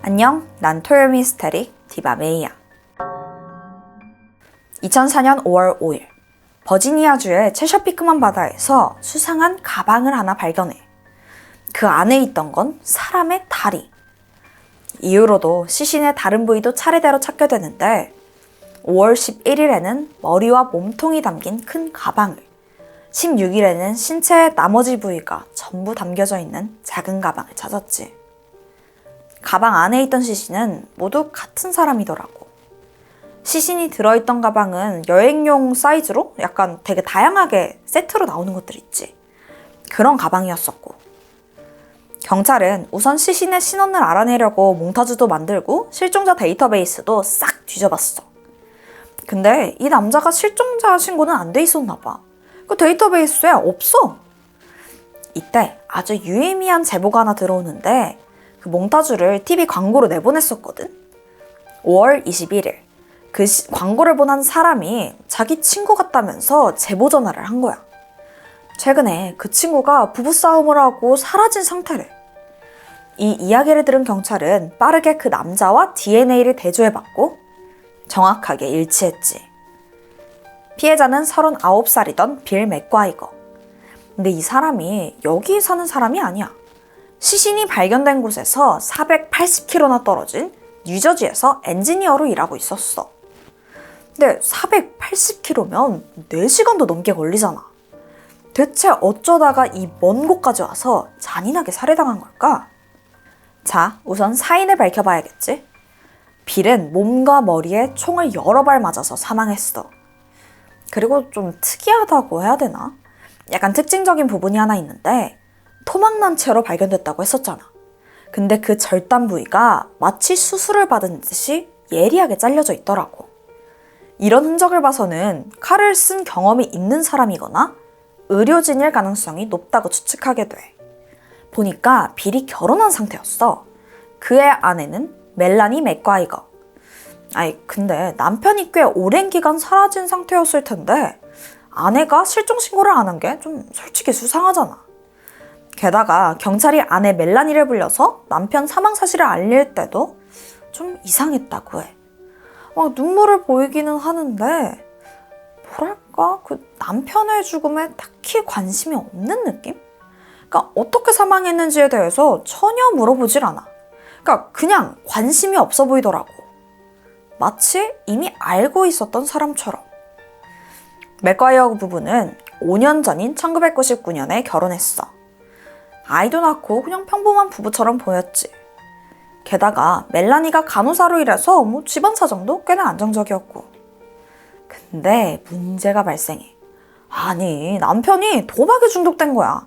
안녕, 난 토요미스테리 디바 메이야. 2004년 5월 5일, 버지니아주의 체셔피크만 바다에서 수상한 가방을 하나 발견해. 그 안에 있던 건 사람의 다리. 이후로도 시신의 다른 부위도 차례대로 찾게 되는데 5월 11일에는 머리와 몸통이 담긴 큰 가방을, 16일에는 신체의 나머지 부위가 전부 담겨져 있는 작은 가방을 찾았지. 가방 안에 있던 시신은 모두 같은 사람이더라고. 시신이 들어있던 가방은 여행용 사이즈로 약간 되게 다양하게 세트로 나오는 것들 있지. 그런 가방이었었고. 경찰은 우선 시신의 신원을 알아내려고 몽타주도 만들고 실종자 데이터베이스도 싹 뒤져봤어. 근데 이 남자가 실종자 신고는 안 돼 있었나 봐. 그 데이터베이스에 없어. 이때 아주 유의미한 제보가 하나 들어오는데 그 몽타주를 TV 광고로 내보냈었거든. 5월 21일 그 광고를 본 한 사람이 자기 친구 같다면서 제보 전화를 한 거야. 최근에 그 친구가 부부싸움을 하고 사라진 상태래. 이 이야기를 들은 경찰은 빠르게 그 남자와 DNA를 대조해봤고 정확하게 일치했지. 피해자는 39살이던 빌 맥과이거. 근데 이 사람이 여기 사는 사람이 아니야. 시신이 발견된 곳에서 480km나 떨어진 뉴저지에서 엔지니어로 일하고 있었어. 근데 480km면 4시간도 넘게 걸리잖아. 대체 어쩌다가 이 먼 곳까지 와서 잔인하게 살해당한 걸까? 자, 우선 사인을 밝혀봐야겠지. 빌은 몸과 머리에 총을 여러 발 맞아서 사망했어. 그리고 좀 특이하다고 해야 되나? 약간 특징적인 부분이 하나 있는데 토막난 채로 발견됐다고 했었잖아. 근데 그 절단 부위가 마치 수술을 받은 듯이 예리하게 잘려져 있더라고. 이런 흔적을 봐서는 칼을 쓴 경험이 있는 사람이거나 의료진일 가능성이 높다고 추측하게 돼. 보니까 빌이 결혼한 상태였어. 그의 아내는 멜라니 맥과이거. 근데 남편이 꽤 오랜 기간 사라진 상태였을 텐데 아내가 실종 신고를 안 한 게 좀 솔직히 수상하잖아. 게다가 경찰이 아내 멜라니를 불러서 남편 사망 사실을 알릴 때도 좀 이상했다고 해. 막 눈물을 보이기는 하는데 뭐랄까 그 남편의 죽음에 딱히 관심이 없는 느낌? 그러니까 어떻게 사망했는지에 대해서 전혀 물어보질 않아. 그러니까 그냥 관심이 없어 보이더라고. 마치 이미 알고 있었던 사람처럼. 맥과이어 부부는 5년 전인 1999년에 결혼했어. 아이도 낳고 그냥 평범한 부부처럼 보였지. 게다가 멜라니가 간호사로 일해서 집안 사정도 꽤나 안정적이었고. 근데 문제가 발생해. 아니, 남편이 도박에 중독된 거야.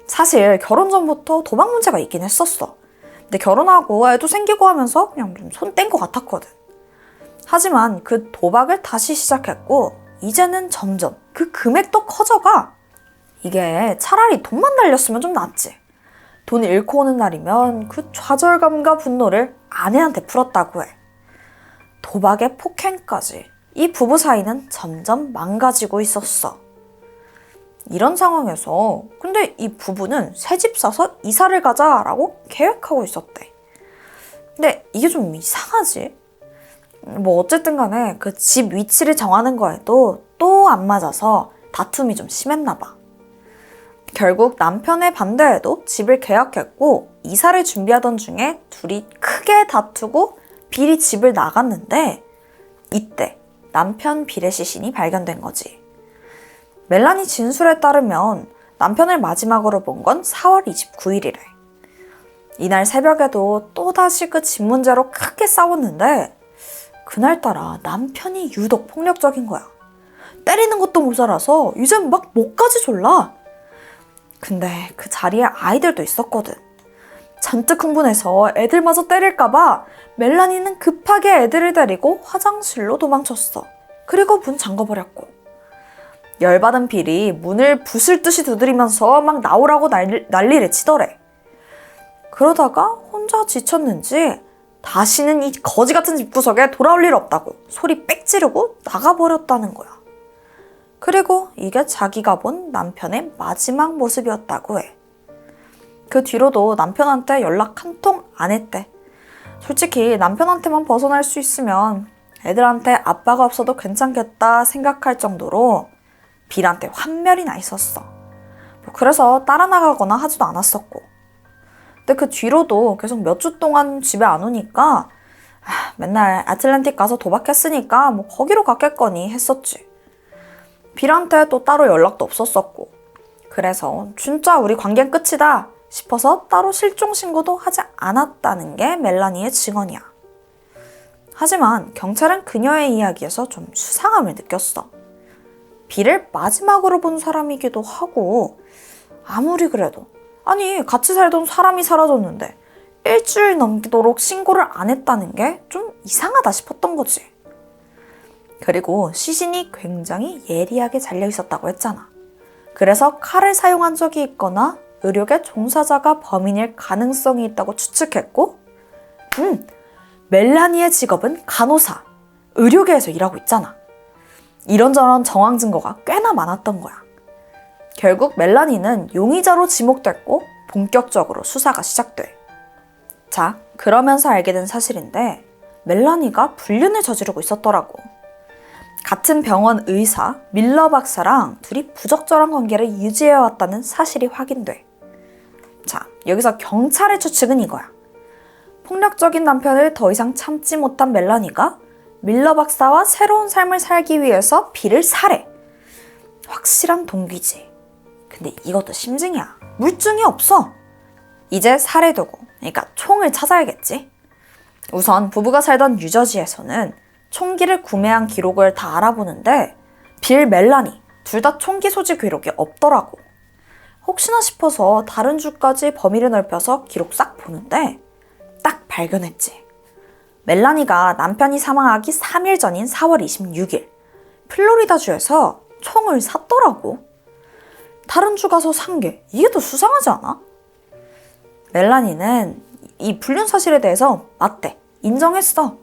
사실 결혼 전부터 도박 문제가 있긴 했었어. 근데 결혼하고 애도 생기고 하면서 그냥 좀 손 뗀 것 같았거든. 하지만 그 도박을 다시 시작했고 이제는 점점 그 금액도 커져가. 이게 차라리 돈만 날렸으면 좀 낫지. 돈 잃고 오는 날이면 그 좌절감과 분노를 아내한테 풀었다고 해. 도박에 폭행까지. 이 부부 사이는 점점 망가지고 있었어. 이런 상황에서 근데 이 부부는 새 집 사서 이사를 가자라고 계획하고 있었대. 근데 이게 좀 이상하지? 어쨌든 간에 그 집 위치를 정하는 거에도 또 안 맞아서 다툼이 좀 심했나 봐. 결국 남편의 반대에도 집을 계약했고 이사를 준비하던 중에 둘이 크게 다투고 빌이 집을 나갔는데 이때 남편 빌의 시신이 발견된 거지. 멜라니 진술에 따르면 남편을 마지막으로 본 건 4월 29일이래. 이날 새벽에도 또다시 그 집 문제로 크게 싸웠는데 그날따라 남편이 유독 폭력적인 거야. 때리는 것도 모자라서 이젠 막 목까지 졸라. 근데 그 자리에 아이들도 있었거든. 잔뜩 흥분해서 애들마저 때릴까봐 멜라니는 급하게 애들을 데리고 화장실로 도망쳤어. 그리고 문 잠궈버렸고. 열받은 빌이 문을 부술 듯이 두드리면서 막 나오라고 난리를 치더래. 그러다가 혼자 지쳤는지 다시는 이 거지 같은 집구석에 돌아올 일 없다고 소리 빽 지르고 나가버렸다는 거야. 그리고 이게 자기가 본 남편의 마지막 모습이었다고 해. 그 뒤로도 남편한테 연락 한 통 안 했대. 솔직히 남편한테만 벗어날 수 있으면 애들한테 아빠가 없어도 괜찮겠다 생각할 정도로 빌한테 환멸이 나 있었어. 그래서 따라 나가거나 하지도 않았었고. 근데 그 뒤로도 계속 몇 주 동안 집에 안 오니까 맨날 애틀랜틱 가서 도박했으니까 거기로 갔겠거니 했었지. 빌한테 또 따로 연락도 없었었고. 그래서 진짜 우리 관계는 끝이다 싶어서 따로 실종 신고도 하지 않았다는 게 멜라니의 증언이야. 하지만 경찰은 그녀의 이야기에서 좀 수상함을 느꼈어. 빌을 마지막으로 본 사람이기도 하고, 아무리 그래도 아니 같이 살던 사람이 사라졌는데 일주일 넘기도록 신고를 안 했다는 게 좀 이상하다 싶었던 거지. 그리고 시신이 굉장히 예리하게 잘려 있었다고 했잖아. 그래서 칼을 사용한 적이 있거나 의료계 종사자가 범인일 가능성이 있다고 추측했고, 멜라니의 직업은 간호사, 의료계에서 일하고 있잖아. 이런저런 정황 증거가 꽤나 많았던 거야. 결국 멜라니는 용의자로 지목됐고 본격적으로 수사가 시작돼. 자, 그러면서 알게 된 사실인데 멜라니가 불륜을 저지르고 있었더라고. 같은 병원 의사 밀러 박사랑 둘이 부적절한 관계를 유지해왔다는 사실이 확인돼. 자, 여기서 경찰의 추측은 이거야. 폭력적인 남편을 더 이상 참지 못한 멜라니가 밀러 박사와 새로운 삶을 살기 위해서 빌을 살해. 확실한 동기지. 근데 이것도 심증이야. 물증이 없어. 이제 살해 도구, 그러니까 총을 찾아야겠지. 우선 부부가 살던 뉴저지에서는 총기를 구매한 기록을 다 알아보는데 빌, 멜라니 둘 다 총기 소지 기록이 없더라고. 혹시나 싶어서 다른 주까지 범위를 넓혀서 기록 싹 보는데 딱 발견했지. 멜라니가 남편이 사망하기 3일 전인 4월 26일 플로리다주에서 총을 샀더라고. 다른 주 가서 산 게 이게 더 수상하지 않아? 멜라니는 이 불륜 사실에 대해서 맞대. 인정했어.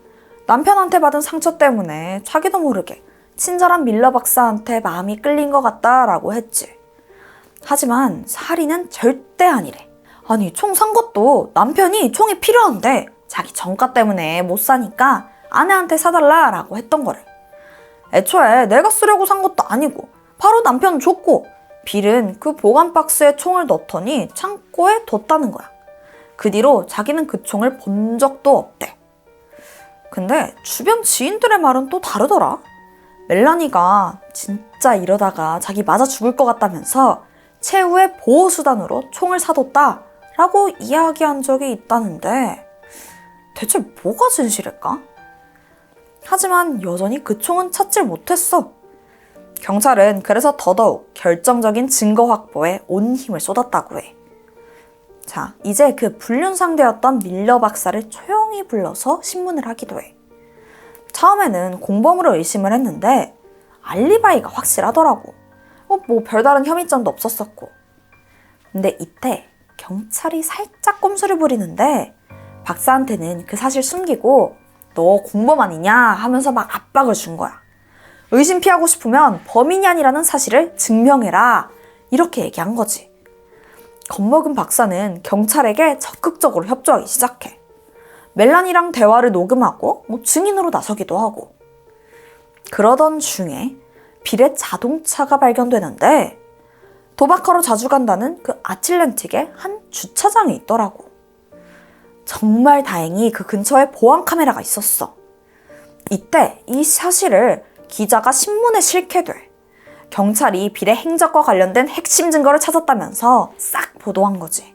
남편한테 받은 상처 때문에 자기도 모르게 친절한 밀러 박사한테 마음이 끌린 것 같다라고 했지. 하지만 살인은 절대 아니래. 아니, 총 산 것도 남편이 총이 필요한데 자기 정가 때문에 못 사니까 아내한테 사달라라고 했던 거래. 애초에 내가 쓰려고 산 것도 아니고 바로 남편 줬고 빌은 그 보관 박스에 총을 넣더니 창고에 뒀다는 거야. 그 뒤로 자기는 그 총을 본 적도 없대. 근데 주변 지인들의 말은 또 다르더라. 멜라니가 진짜 이러다가 자기 맞아 죽을 것 같다면서 최후의 보호수단으로 총을 사뒀다라고 이야기한 적이 있다는데 대체 뭐가 진실일까? 하지만 여전히 그 총은 찾질 못했어. 경찰은 그래서 더더욱 결정적인 증거 확보에 온 힘을 쏟았다고 해. 자, 이제 그 불륜 상대였던 밀러 박사를 조용히 불러서 신문을 하기도 해. 처음에는 공범으로 의심을 했는데 알리바이가 확실하더라고. 별다른 혐의점도 없었었고. 근데 이때 경찰이 살짝 꼼수를 부리는데 박사한테는 그 사실 숨기고 너 공범 아니냐 하면서 막 압박을 준 거야. 의심 피하고 싶으면 범인이 아니라는 사실을 증명해라. 이렇게 얘기한 거지. 겁먹은 박사는 경찰에게 적극적으로 협조하기 시작해. 멜라니랑 대화를 녹음하고 증인으로 나서기도 하고. 그러던 중에 빌의 자동차가 발견되는데 도박하러 자주 간다는 그 아틀랜틱의 한 주차장에 있더라고. 정말 다행히 그 근처에 보안 카메라가 있었어. 이때 이 사실을 기자가 신문에 실게 돼. 경찰이 빌의 행적과 관련된 핵심 증거를 찾았다면서 싹 보도한 거지.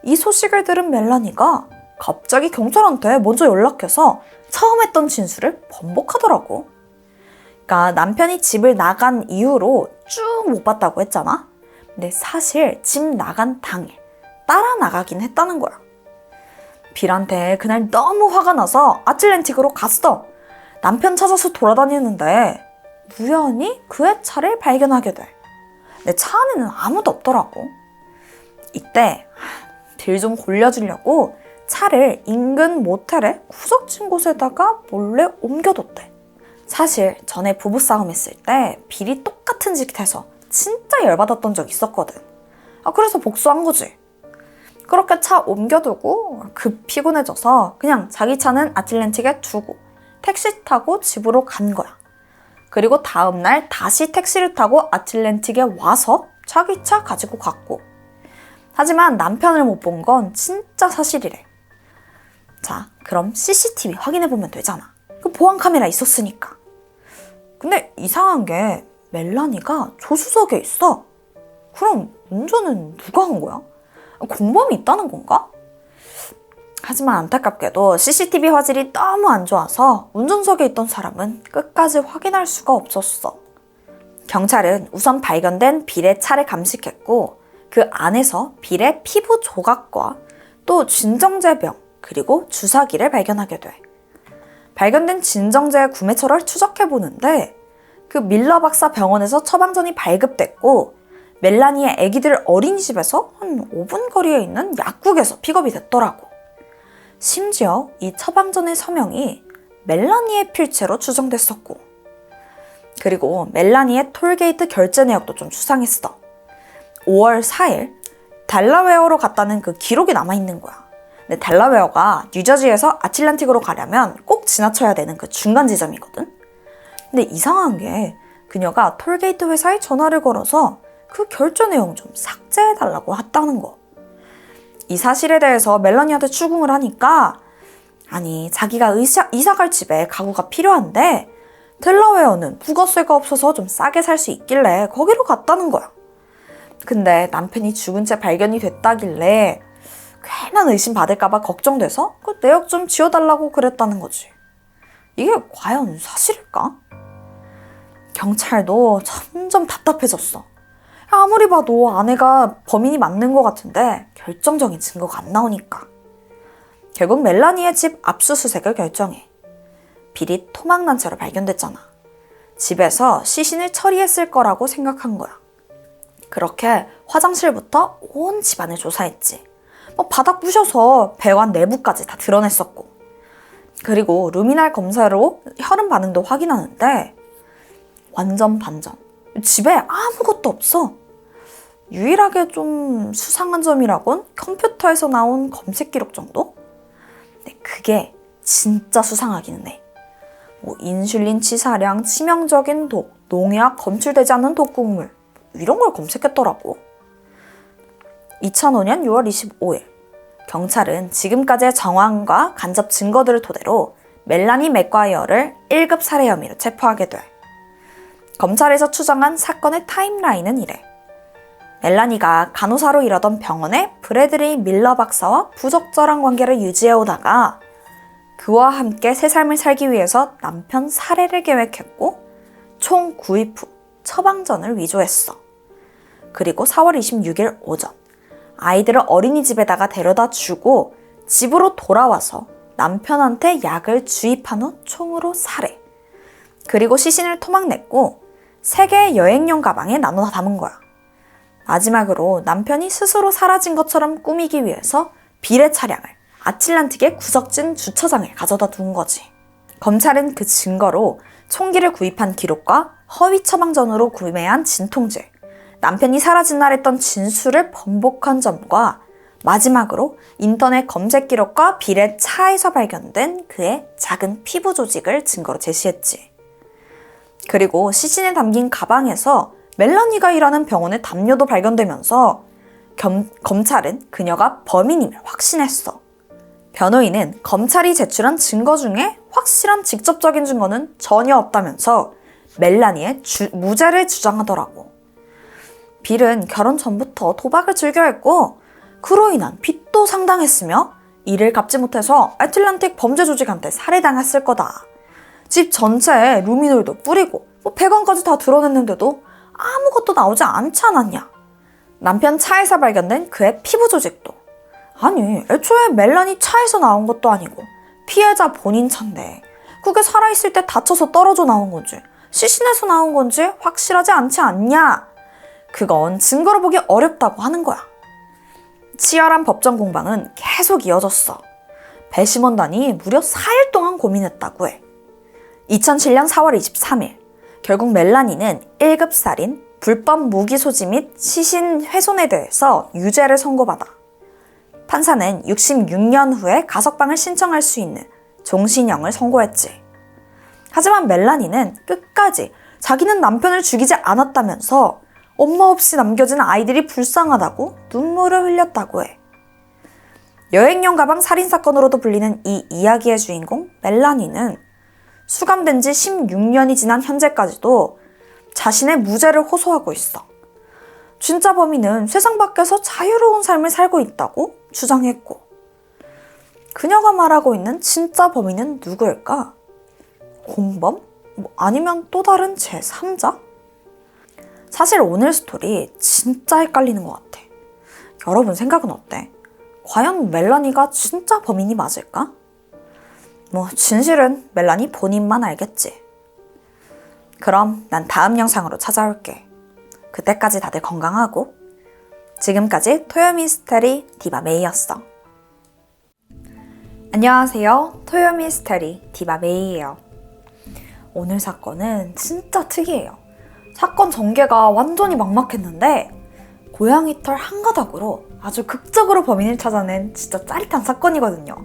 이 소식을 들은 멜라니가 갑자기 경찰한테 먼저 연락해서 처음 했던 진술을 번복하더라고. 그러니까 남편이 집을 나간 이후로 쭉 못 봤다고 했잖아. 근데 사실 집 나간 당일 따라 나가긴 했다는 거야. 빌한테 그날 너무 화가 나서 아틀랜틱으로 갔어. 남편 찾아서 돌아다니는데 우연히 그의 차를 발견하게 돼. 내 차 안에는 아무도 없더라고. 이때 빌 좀 골려주려고 차를 인근 모텔에 구석진 곳에다가 몰래 옮겨뒀대. 사실 전에 부부싸움 했을 때 빌이 똑같은 짓 해서 진짜 열받았던 적 있었거든. 그래서 복수한 거지. 그렇게 차 옮겨두고 급 피곤해져서 그냥 자기 차는 아틀랜틱에 두고 택시 타고 집으로 간 거야. 그리고 다음날 다시 택시를 타고 아틀랜틱에 와서 자기 차 가지고 갔고. 하지만 남편을 못 본 건 진짜 사실이래. 자, 그럼 CCTV 확인해보면 되잖아. 그 보안 카메라 있었으니까. 근데 이상한 게 멜라니가 조수석에 있어. 그럼 운전은 누가 한 거야? 공범이 있다는 건가? 하지만 안타깝게도 CCTV 화질이 너무 안 좋아서 운전석에 있던 사람은 끝까지 확인할 수가 없었어. 경찰은 우선 발견된 빌의 차를 감식했고 그 안에서 빌의 피부 조각과 또 진정제병 그리고 주사기를 발견하게 돼. 발견된 진정제 구매처를 추적해보는데 그 밀러 박사 병원에서 처방전이 발급됐고 멜라니의 아기들 어린이집에서 한 5분 거리에 있는 약국에서 픽업이 됐더라고. 심지어 이 처방전의 서명이 멜라니의 필체로 추정됐었고. 그리고 멜라니의 톨게이트 결제 내역도 좀 수상했어. 5월 4일 델라웨어로 갔다는 그 기록이 남아있는 거야. 근데 델라웨어가 뉴저지에서 아틀랜틱으로 가려면 꼭 지나쳐야 되는 그 중간 지점이거든. 근데 이상한 게 그녀가 톨게이트 회사에 전화를 걸어서 그 결제 내용 좀 삭제해달라고 했다는 거. 이 사실에 대해서 멜라니한테 추궁을 하니까 아니 자기가 이사갈 집에 가구가 필요한데 델라웨어는 부가세가 없어서 좀 싸게 살 수 있길래 거기로 갔다는 거야. 근데 남편이 죽은 채 발견이 됐다길래 괜한 의심 받을까봐 걱정돼서 그 내역 좀 지워달라고 그랬다는 거지. 이게 과연 사실일까? 경찰도 점점 답답해졌어. 아무리 봐도 아내가 범인이 맞는 것 같은데 결정적인 증거가 안 나오니까. 결국 멜라니의 집 압수수색을 결정해. 빌이 토막난 채로 발견됐잖아. 집에서 시신을 처리했을 거라고 생각한 거야. 그렇게 화장실부터 온 집안을 조사했지. 바닥 부셔서 배관 내부까지 다 드러냈었고. 그리고 루미날 검사로 혈흔 반응도 확인하는데 완전 반전. 집에 아무것도 없어. 유일하게 좀 수상한 점이라곤 컴퓨터에서 나온 검색 기록 정도? 근데 그게 진짜 수상하기는 해. 인슐린 치사량, 치명적인 독, 농약, 검출되지 않는 독극물 이런 걸 검색했더라고. 2005년 6월 25일 경찰은 지금까지의 정황과 간접 증거들을 토대로 멜라니 맥과이어를 1급 살해 혐의로 체포하게 돼. 검찰에서 추정한 사건의 타임라인은 이래. 멜라니가 간호사로 일하던 병원에 브래들리 밀러 박사와 부적절한 관계를 유지해오다가 그와 함께 새 삶을 살기 위해서 남편 살해를 계획했고 총 구입 후 처방전을 위조했어. 그리고 4월 26일 오전 아이들을 어린이집에다가 데려다 주고 집으로 돌아와서 남편한테 약을 주입한 후 총으로 살해. 그리고 시신을 토막냈고 3개의 여행용 가방에 나눠 담은 거야. 마지막으로 남편이 스스로 사라진 것처럼 꾸미기 위해서 빌의 차량을 아틀란틱의 구석진 주차장에 가져다 둔 거지. 검찰은 그 증거로 총기를 구입한 기록과 허위 처방전으로 구매한 진통제, 남편이 사라진 날 했던 진술을 번복한 점과 마지막으로 인터넷 검색 기록과 빌의 차에서 발견된 그의 작은 피부 조직을 증거로 제시했지. 그리고 시신에 담긴 가방에서 멜라니가 일하는 병원의 담요도 발견되면서 검찰은 그녀가 범인임을 확신했어. 변호인은 검찰이 제출한 증거 중에 확실한 직접적인 증거는 전혀 없다면서 멜라니의 무죄를 주장하더라고. 빌은 결혼 전부터 도박을 즐겨했고 그로 인한 빚도 상당했으며 이를 갚지 못해서 애틀랜틱 범죄 조직한테 살해당했을 거다. 집 전체에 루미놀도 뿌리고 배관까지 다 드러냈는데도 아무것도 나오지 않지 않았냐. 남편 차에서 발견된 그의 피부 조직도 아니 애초에 멜라니 차에서 나온 것도 아니고 피해자 본인 차인데 그게 살아있을 때 다쳐서 떨어져 나온 건지 시신에서 나온 건지 확실하지 않지 않냐. 그건 증거로 보기 어렵다고 하는 거야. 치열한 법정 공방은 계속 이어졌어. 배심원단이 무려 4일 동안 고민했다고 해. 2007년 4월 23일 결국 멜라니는 1급 살인, 불법 무기 소지 및 시신 훼손에 대해서 유죄를 선고받아 판사는 66년 후에 가석방을 신청할 수 있는 종신형을 선고했지. 하지만 멜라니는 끝까지 자기는 남편을 죽이지 않았다면서 엄마 없이 남겨진 아이들이 불쌍하다고 눈물을 흘렸다고 해. 여행용 가방 살인사건으로도 불리는 이 이야기의 주인공 멜라니는 수감된 지 16년이 지난 현재까지도 자신의 무죄를 호소하고 있어. 진짜 범인은 세상 밖에서 자유로운 삶을 살고 있다고 주장했고, 그녀가 말하고 있는 진짜 범인은 누구일까? 공범? 아니면 또 다른 제3자? 사실 오늘 스토리 진짜 헷갈리는 것 같아. 여러분 생각은 어때? 과연 멜라니가 진짜 범인이 맞을까? 진실은 멜라니 본인만 알겠지. 그럼 난 다음 영상으로 찾아올게. 그때까지 다들 건강하고. 지금까지 토요미스테리 디바메이였어. 안녕하세요. 토요미스테리 디바메이예요. 오늘 사건은 진짜 특이해요. 사건 전개가 완전히 막막했는데 고양이 털 한 가닥으로 아주 극적으로 범인을 찾아낸 진짜 짜릿한 사건이거든요.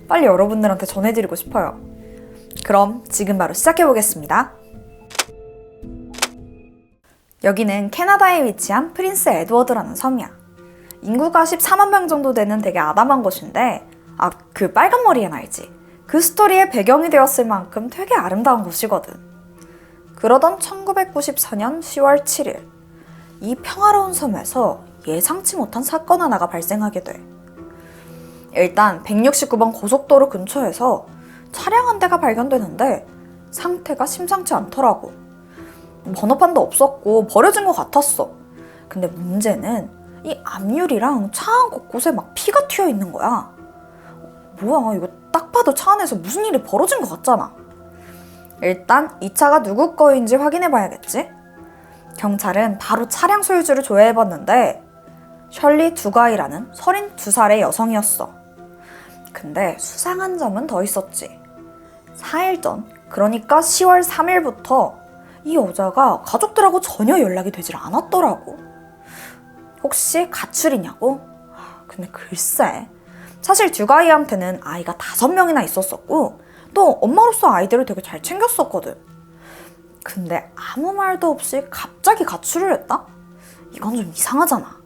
빨리 여러분들한테 전해드리고 싶어요. 그럼 지금 바로 시작해보겠습니다. 여기는 캐나다에 위치한 프린스 에드워드라는 섬이야. 인구가 14만 명 정도 되는 되게 아담한 곳인데, 그 빨간 머리 앤 알지? 그 스토리의 배경이 되었을 만큼 되게 아름다운 곳이거든. 그러던 1994년 10월 7일, 이 평화로운 섬에서 예상치 못한 사건 하나가 발생하게 돼. 일단 169번 고속도로 근처에서 차량 한 대가 발견되는데 상태가 심상치 않더라고. 번호판도 없었고 버려진 것 같았어. 근데 문제는 이 앞유리랑 차 안 곳곳에 막 피가 튀어 있는 거야. 뭐야, 이거 딱 봐도 차 안에서 무슨 일이 벌어진 것 같잖아. 일단 이 차가 누구 거인지 확인해 봐야겠지? 경찰은 바로 차량 소유주를 조회해봤는데 셜리 두가이라는 32살의 여성이었어. 근데 수상한 점은 더 있었지. 4일 전, 그러니까 10월 3일부터 이 여자가 가족들하고 전혀 연락이 되질 않았더라고. 혹시 가출이냐고? 근데 글쎄, 사실 듀가이한테는 아이가 5명이나 있었었고 또 엄마로서 아이들을 되게 잘 챙겼었거든. 근데 아무 말도 없이 갑자기 가출을 했다? 이건 좀 이상하잖아.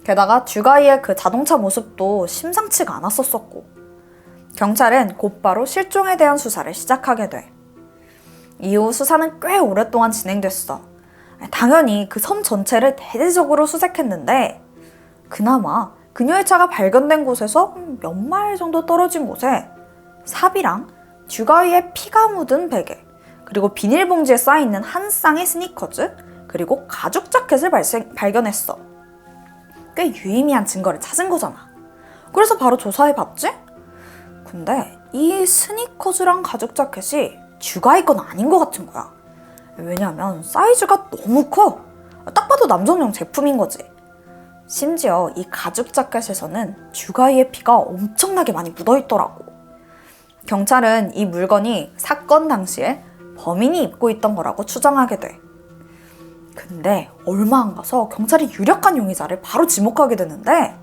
게다가 듀가이의 그 자동차 모습도 심상치가 않았었고, 경찰은 곧바로 실종에 대한 수사를 시작하게 돼. 이후 수사는 꽤 오랫동안 진행됐어. 당연히 그 섬 전체를 대대적으로 수색했는데 그나마 그녀의 차가 발견된 곳에서 몇 마일 정도 떨어진 곳에 삽이랑 듀가이의 피가 묻은 베개, 그리고 비닐봉지에 쌓여있는 한 쌍의 스니커즈, 그리고 가죽 자켓을 발견했어. 꽤 유의미한 증거를 찾은 거잖아. 그래서 바로 조사해봤지? 근데 이 스니커즈랑 가죽 자켓이 듀가이 건 아닌 것 같은 거야. 왜냐면 사이즈가 너무 커. 딱 봐도 남성용 제품인 거지. 심지어 이 가죽 자켓에서는 듀가이의 피가 엄청나게 많이 묻어있더라고. 경찰은 이 물건이 사건 당시에 범인이 입고 있던 거라고 추정하게 돼. 근데 얼마 안 가서 경찰이 유력한 용의자를 바로 지목하게 되는데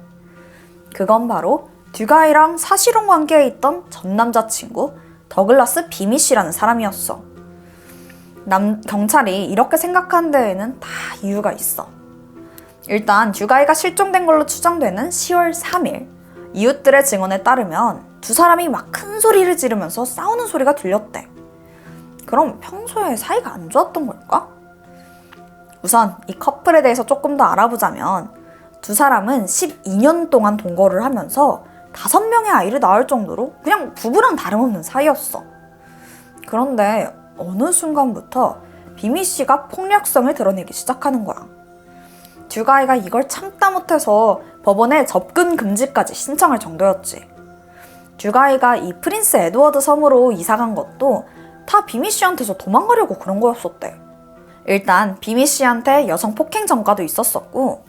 그건 바로 듀가이랑 사실혼 관계에 있던 전 남자친구 더글라스 비미 씨라는 사람이었어. 경찰이 이렇게 생각한 데에는 다 이유가 있어. 일단 듀가이가 실종된 걸로 추정되는 10월 3일, 이웃들의 증언에 따르면 두 사람이 막 큰 소리를 지르면서 싸우는 소리가 들렸대. 그럼 평소에 사이가 안 좋았던 걸까? 우선 이 커플에 대해서 조금 더 알아보자면 두 사람은 12년 동안 동거를 하면서 5명의 아이를 낳을 정도로 그냥 부부랑 다름없는 사이였어. 그런데 어느 순간부터 비미 씨가 폭력성을 드러내기 시작하는 거야. 듀가이가 이걸 참다 못해서 법원에 접근 금지까지 신청할 정도였지. 듀가이가 이 프린스 에드워드 섬으로 이사간 것도 다 비미 씨한테서 도망가려고 그런 거였었대. 일단 비미 씨한테 여성 폭행 전과도 있었었고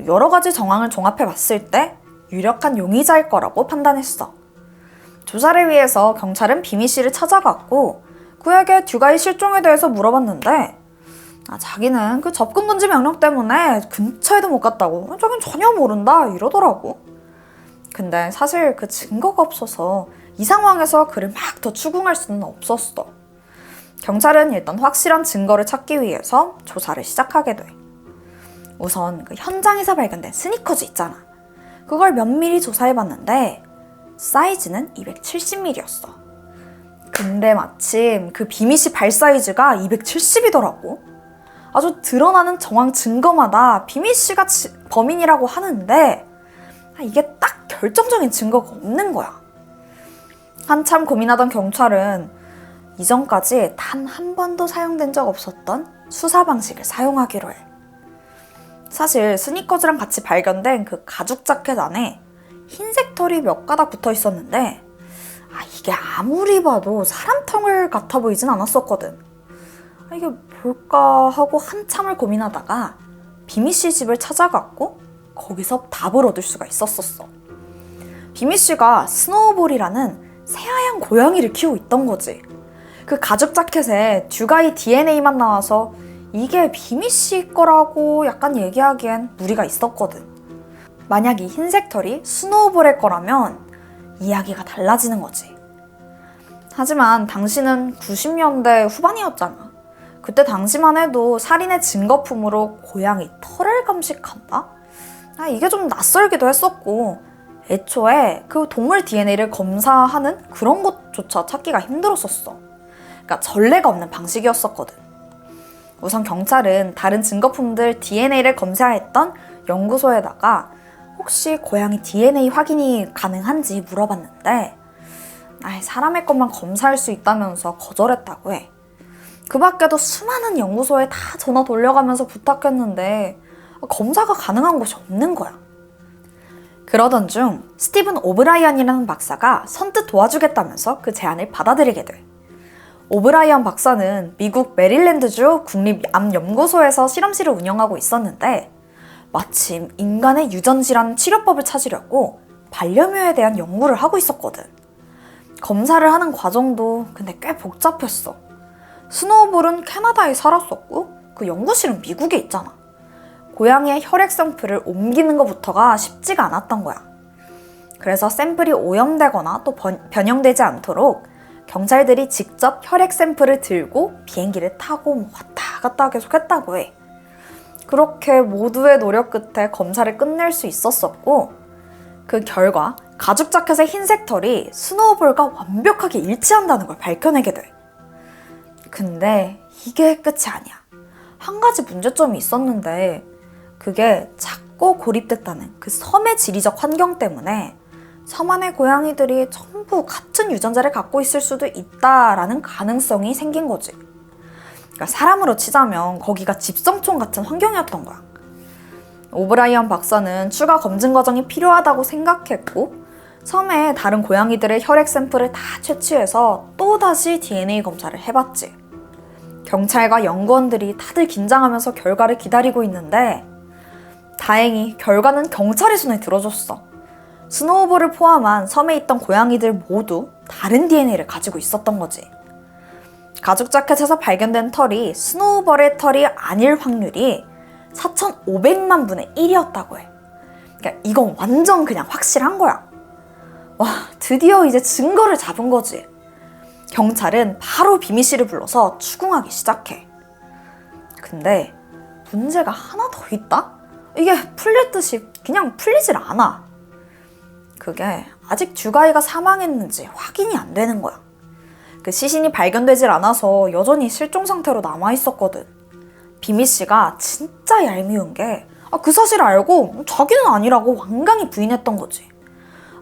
여러 가지 정황을 종합해 봤을 때 유력한 용의자일 거라고 판단했어. 조사를 위해서 경찰은 비미 씨를 찾아갔고 그에게 듀가이 실종에 대해서 물어봤는데 자기는 그 접근 금지 명령 때문에 근처에도 못 갔다고, 자기는 전혀 모른다 이러더라고. 근데 사실 그 증거가 없어서 이 상황에서 그를 막 더 추궁할 수는 없었어. 경찰은 일단 확실한 증거를 찾기 위해서 조사를 시작하게 돼. 우선 그 현장에서 발견된 스니커즈 있잖아. 그걸 면밀히 조사해봤는데 사이즈는 270mm였어. 근데 마침 그 비미 씨 발 사이즈가 270이더라고. 아주 드러나는 정황 증거마다 비미 씨가 범인이라고 하는데 이게 딱 결정적인 증거가 없는 거야. 한참 고민하던 경찰은 이전까지 단 한 번도 사용된 적 없었던 수사 방식을 사용하기로 해. 사실 스니커즈랑 같이 발견된 그 가죽 자켓 안에 흰색 털이 몇 가닥 붙어 있었는데 이게 아무리 봐도 사람 털 같아 보이진 않았었거든. 이게 뭘까 하고 한참을 고민하다가 비미 씨 집을 찾아갔고 거기서 답을 얻을 수가 있었었어. 비미 씨가 스노우볼이라는 새하얀 고양이를 키우고 있던 거지. 그 가죽 자켓에 듀가이 DNA만 나와서 이게 비미 씨 거라고 약간 얘기하기엔 무리가 있었거든. 만약 이 흰색 털이 스노우볼의 거라면 이야기가 달라지는 거지. 하지만 당시는 90년대 후반이었잖아. 그때 당시만 해도 살인의 증거품으로 고양이 털을 감식한다? 이게 좀 낯설기도 했었고 애초에 그 동물 DNA를 검사하는 그런 곳조차 찾기가 힘들었었어. 그러니까 전례가 없는 방식이었었거든. 우선 경찰은 다른 증거품들 DNA를 검사했던 연구소에다가 혹시 고양이 DNA 확인이 가능한지 물어봤는데 사람의 것만 검사할 수 있다면서 거절했다고 해. 그 밖에도 수많은 연구소에 다 전화 돌려가면서 부탁했는데 검사가 가능한 곳이 없는 거야. 그러던 중 스티븐 오브라이언이라는 박사가 선뜻 도와주겠다면서 그 제안을 받아들이게 돼. 오브라이언 박사는 미국 메릴랜드주 국립암연구소에서 실험실을 운영하고 있었는데 마침 인간의 유전질환 치료법을 찾으려고 반려묘에 대한 연구를 하고 있었거든. 검사를 하는 과정도 근데 꽤 복잡했어. 스노우볼은 캐나다에 살았었고 그 연구실은 미국에 있잖아. 고양이의 혈액 샘플을 옮기는 것부터가 쉽지가 않았던 거야. 그래서 샘플이 오염되거나 또 변형되지 않도록 경찰들이 직접 혈액 샘플을 들고 비행기를 타고 왔다 갔다 계속 했다고 해. 그렇게 모두의 노력 끝에 검사를 끝낼 수 있었었고 그 결과 가죽 자켓의 흰색 털이 스노우볼과 완벽하게 일치한다는 걸 밝혀내게 돼. 근데 이게 끝이 아니야. 한 가지 문제점이 있었는데 그게 작고 고립됐다는 그 섬의 지리적 환경 때문에 섬 안의 고양이들이 전부 같은 유전자를 갖고 있을 수도 있다라는 가능성이 생긴 거지. 그러니까 사람으로 치자면 거기가 집성촌 같은 환경이었던 거야. 오브라이언 박사는 추가 검증 과정이 필요하다고 생각했고 섬에 다른 고양이들의 혈액 샘플을 다 채취해서 또다시 DNA 검사를 해봤지. 경찰과 연구원들이 다들 긴장하면서 결과를 기다리고 있는데 다행히 결과는 경찰의 손에 들어줬어. 스노우볼을 포함한 섬에 있던 고양이들 모두 다른 DNA를 가지고 있었던 거지. 가죽 자켓에서 발견된 털이 스노우볼의 털이 아닐 확률이 4,500만 분의 1이었다고 해. 그러니까 이건 완전 그냥 확실한 거야. 와, 드디어 이제 증거를 잡은 거지. 경찰은 바로 비미 씨를 불러서 추궁하기 시작해. 근데 문제가 하나 더 있다? 이게 풀릴 듯이 그냥 풀리질 않아. 그게 아직 듀가이가 사망했는지 확인이 안 되는 거야. 그 시신이 발견되질 않아서 여전히 실종 상태로 남아있었거든. 비미 씨가 진짜 얄미운 게 그 사실을 알고 자기는 아니라고 완강히 부인했던 거지.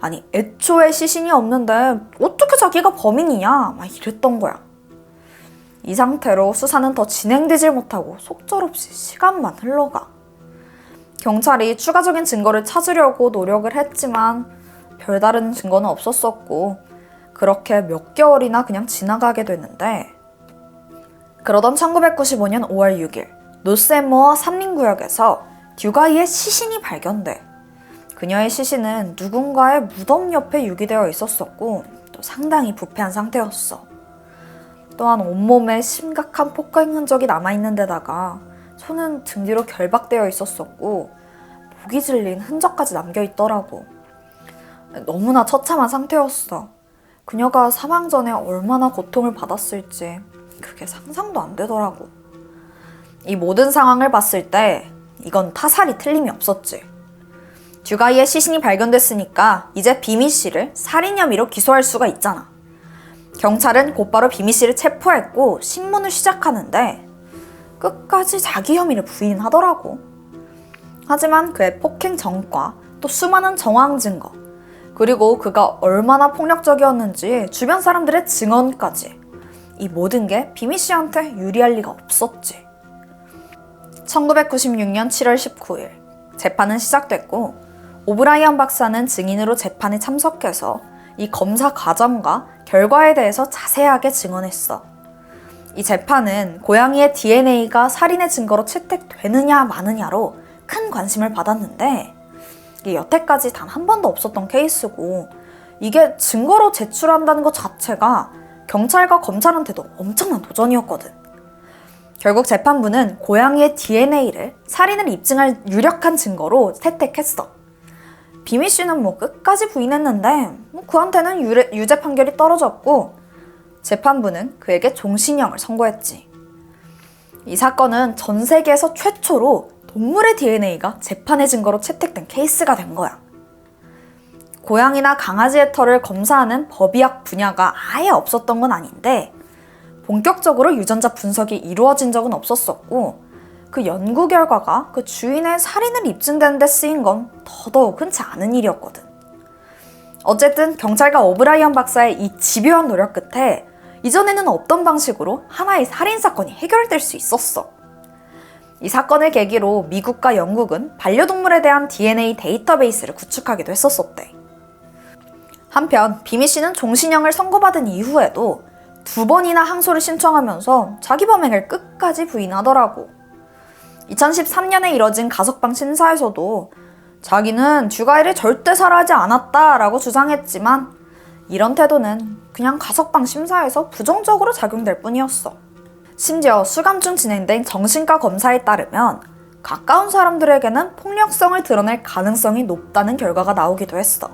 아니 애초에 시신이 없는데 어떻게 자기가 범인이냐 막 이랬던 거야. 이 상태로 수사는 더 진행되질 못하고 속절없이 시간만 흘러가. 경찰이 추가적인 증거를 찾으려고 노력을 했지만 별다른 증거는 없었었고 그렇게 몇 개월이나 그냥 지나가게 됐는데 그러던 1995년 5월 6일 노스앤모어 산림구역에서 듀가이의 시신이 발견돼. 그녀의 시신은 누군가의 무덤 옆에 유기되어 있었었고 또 상당히 부패한 상태였어. 또한 온몸에 심각한 폭행 흔적이 남아있는 데다가 손은 등 뒤로 결박되어 있었었고 목이 질린 흔적까지 남겨있더라고. 너무나 처참한 상태였어. 그녀가 사망 전에 얼마나 고통을 받았을지 그게 상상도 안 되더라고. 이 모든 상황을 봤을 때 이건 타살이 틀림이 없었지. 듀가이의 시신이 발견됐으니까 이제 비미 씨를 살인 혐의로 기소할 수가 있잖아. 경찰은 곧바로 비미 씨를 체포했고 신문을 시작하는데 끝까지 자기 혐의를 부인하더라고. 하지만 그의 폭행 전과 또 수많은 정황 증거 그리고 그가 얼마나 폭력적이었는지 주변 사람들의 증언까지 이 모든 게 비미 씨한테 유리할 리가 없었지. 1996년 7월 19일 재판은 시작됐고 오브라이언 박사는 증인으로 재판에 참석해서 이 검사 과정과 결과에 대해서 자세하게 증언했어. 이 재판은 고양이의 DNA가 살인의 증거로 채택되느냐 마느냐로 큰 관심을 받았는데 이게 여태까지 단 한 번도 없었던 케이스고 이게 증거로 제출한다는 것 자체가 경찰과 검찰한테도 엄청난 도전이었거든. 결국 재판부는 고양이의 DNA를 살인을 입증할 유력한 증거로 채택했어. 비미 씨는 끝까지 부인했는데 그한테는 유죄 판결이 떨어졌고 재판부는 그에게 종신형을 선고했지. 이 사건은 전 세계에서 최초로 동물의 DNA가 재판의 증거로 채택된 케이스가 된 거야. 고양이나 강아지의 털을 검사하는 법의학 분야가 아예 없었던 건 아닌데 본격적으로 유전자 분석이 이루어진 적은 없었었고 그 연구 결과가 그 주인의 살인을 입증되는 데 쓰인 건 더더욱 흔치 않은 일이었거든. 어쨌든 경찰과 오브라이언 박사의 이 집요한 노력 끝에 이전에는 없던 방식으로 하나의 살인사건이 해결될 수 있었어. 이 사건을 계기로 미국과 영국은 반려동물에 대한 DNA 데이터베이스를 구축하기도 했었었대. 한편 비미 씨는 종신형을 선고받은 이후에도 2번이나 항소를 신청하면서 자기 범행을 끝까지 부인하더라고. 2013년에 이뤄진 가석방 심사에서도 자기는 듀가이를 절대 살해하지 않았다라고 주장했지만 이런 태도는 그냥 가석방 심사에서 부정적으로 작용될 뿐이었어. 심지어 수감 중 진행된 정신과 검사에 따르면 가까운 사람들에게는 폭력성을 드러낼 가능성이 높다는 결과가 나오기도 했어.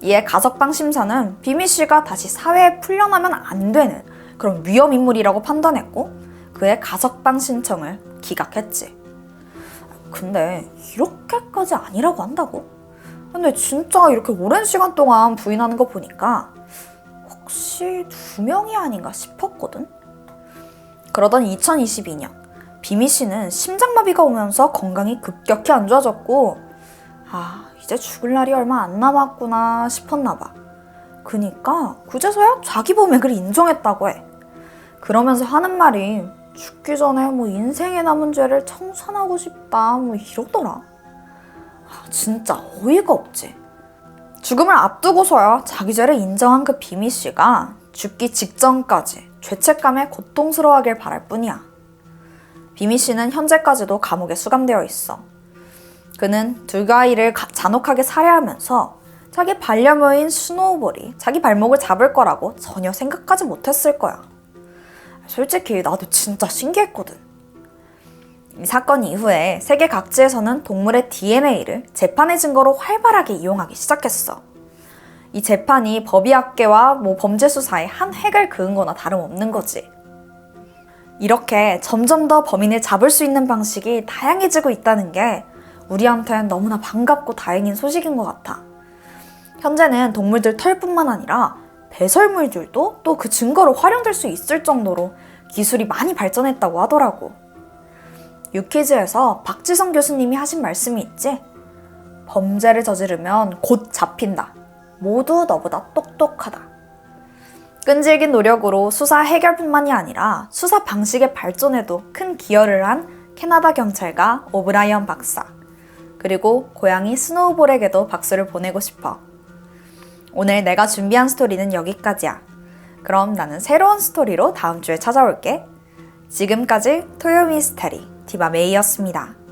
이에 가석방 심사는 비미 씨가 다시 사회에 풀려나면 안 되는 그런 위험 인물이라고 판단했고 그의 가석방 신청을 기각했지. 근데 이렇게까지 아니라고 한다고? 근데 진짜 이렇게 오랜 시간 동안 부인하는 거 보니까 혹시 2명이 아닌가 싶었거든? 그러던 2022년 비미 씨는 심장마비가 오면서 건강이 급격히 안 좋아졌고 이제 죽을 날이 얼마 안 남았구나 싶었나 봐. 그니까 그제서야 자기 범행을 인정했다고 해. 그러면서 하는 말이 죽기 전에 인생에 남은 죄를 청산하고 싶다 이러더라. 진짜 어이가 없지. 죽음을 앞두고서야 자기 죄를 인정한 그 비미 씨가 죽기 직전까지 죄책감에 고통스러워하길 바랄 뿐이야. 비미 씨는 현재까지도 감옥에 수감되어 있어. 그는 듀가이를 잔혹하게 살해하면서 자기 반려묘인 스노우볼이 자기 발목을 잡을 거라고 전혀 생각하지 못했을 거야. 솔직히 나도 진짜 신기했거든. 이 사건 이후에 세계 각지에서는 동물의 DNA를 재판의 증거로 활발하게 이용하기 시작했어. 이 재판이 법의학계와 범죄 수사의 한 획을 그은 거나 다름없는 거지. 이렇게 점점 더 범인을 잡을 수 있는 방식이 다양해지고 있다는 게 우리한테는 너무나 반갑고 다행인 소식인 것 같아. 현재는 동물들 털뿐만 아니라 배설물들도 또 그 증거로 활용될 수 있을 정도로 기술이 많이 발전했다고 하더라고. 유퀴즈에서 박지성 교수님이 하신 말씀이 있지? 범죄를 저지르면 곧 잡힌다. 모두 너보다 똑똑하다. 끈질긴 노력으로 수사 해결뿐만이 아니라 수사 방식의 발전에도 큰 기여를 한 캐나다 경찰과 오브라이언 박사, 그리고 고양이 스노우볼에게도 박수를 보내고 싶어. 오늘 내가 준비한 스토리는 여기까지야. 그럼 나는 새로운 스토리로 다음 주에 찾아올게. 지금까지 토요 미스테리 디바 메이였습니다.